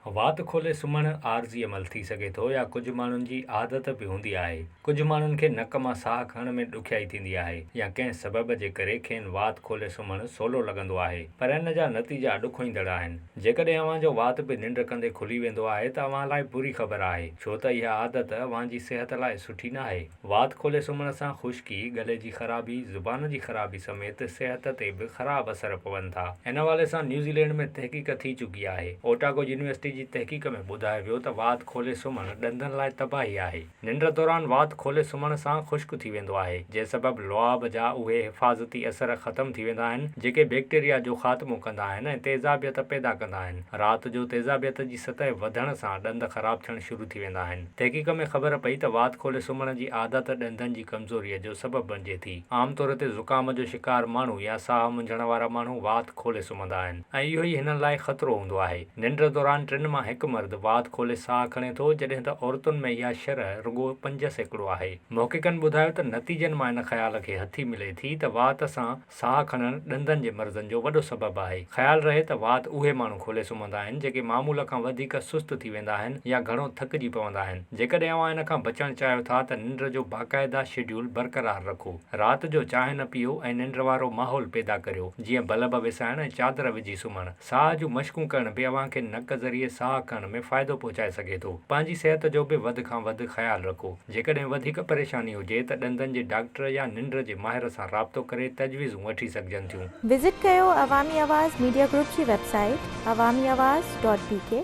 वात खोले सुम्हणु आरज़ी अमल थी सघे थो या कुझु माण्हुनि जी आदत बि हूंदी आहे। कुझु माण्हुनि खे नक मां साहु खणण में ॾुखियाई थींदी आहे या कंहिं सबब जे करे खेनि वात खोले सुम्हणु सवलो लॻंदो आहे, पर इन जा नतीजा ॾुखोईंदड़ आहिनि। जेकॾहिं अव्हां जो वात बि निंड कंदे खुली वेंदो आहे त अव्हां लाइ बुरी ख़बर आहे, छो त इहा आदत अव्हां जी सिहत लाइ सुठी न आहे। वात खोले सुम्हण सां ख़ुश्की, गले जी ख़राबी, ज़ुबान जी ख़राबी समेत सिहत ते बि ख़राब असर पवनि था। इन हवाले सां न्यूज़ीलैंड में तहक़ीक़ थी चुकी आहे। ओटागो यूनिवर्सिटी जी तहक़ीक़ में ॿुधायो वियो त वात खोले सुम्हणु ॾंदनि लाइ तबाही आहे। निंड दौरान वात खोले सुम्हण सां ख़ुश्क थी वेंदो आहे, जंहिं सबबि लुआब जा उहे हिफ़ाज़ती असर ख़तम थी वेंदा आहिनि जेके बैक्टीरिया जो ख़ात्मो कंदा आहिनि ऐं तेज़ाबियत पैदा कंदा आहिनि। राति जो तेज़ाबियत जी सतह वधण सां ॾंद ख़राब थियण शुरू थी वेंदा आहिनि। तहक़ीक़ में ख़बर पई त वात खोले सुम्हण जी आदत ॾंदनि जी कमज़ोरीअ जो सबबु बणिजे थी। आमतौर ते ज़ुकाम जो शिकार माण्हू या साह मुंझण वारा माण्हू वात खोले सुम्हंदा आहिनि ऐं इहो ई हिननि लाइ ख़तरो हूंदो आहे। निंड दौरान 3 मां 1 मर्द वात खोले साह खणे थो, जॾहिं त औरतुनि में इहा शरह रुॻो 5% आहे। मुहक़िक़नि ॿुधायो त नतीजनि मां इन ख़्याल खे हथी मिले थी त वात सां साह खणणु ॾंदनि जे मर्ज़नि जो वॾो सबबु आहे। ख़्याल रहे त वात उहे माण्हू खोले सुम्हंदा आहिनि जेके मामूल खां वधीक सुस्त थी वेंदा आहिनि या घणो थकिजी पवंदा आहिनि। जेकॾहिं अव्हां इन खां बचणु चाहियो था त निंड जो बाक़ाइदा शेड्यूल बरक़रार रखो। राति जो चांहि न पीओ ऐं निंड वारो माहौल पैदा करियो, जीअं बल्ब विसाइण ऐं चादर विझी सुम्हणु। साह जूं मश्कूं करण बि अव्हां खे नक ज़रिए साह खणण में फ़ाइदो पहुचाए सघे थो। पंहिंजी सिहत जो बि वधि खां वधि ख़्यालु रखो। जेकॾहिं वधीक परेशानी हुजे त ॾंदनि जे डॉक्टर या निंड जे माहिर सां राब्तो करे तजवीज़ूं वठी सघजनि थियूं। विज़िट कयो अवामी आवाज़ मीडिया ग्रुप जी वेबसाइट awamiawaz.pk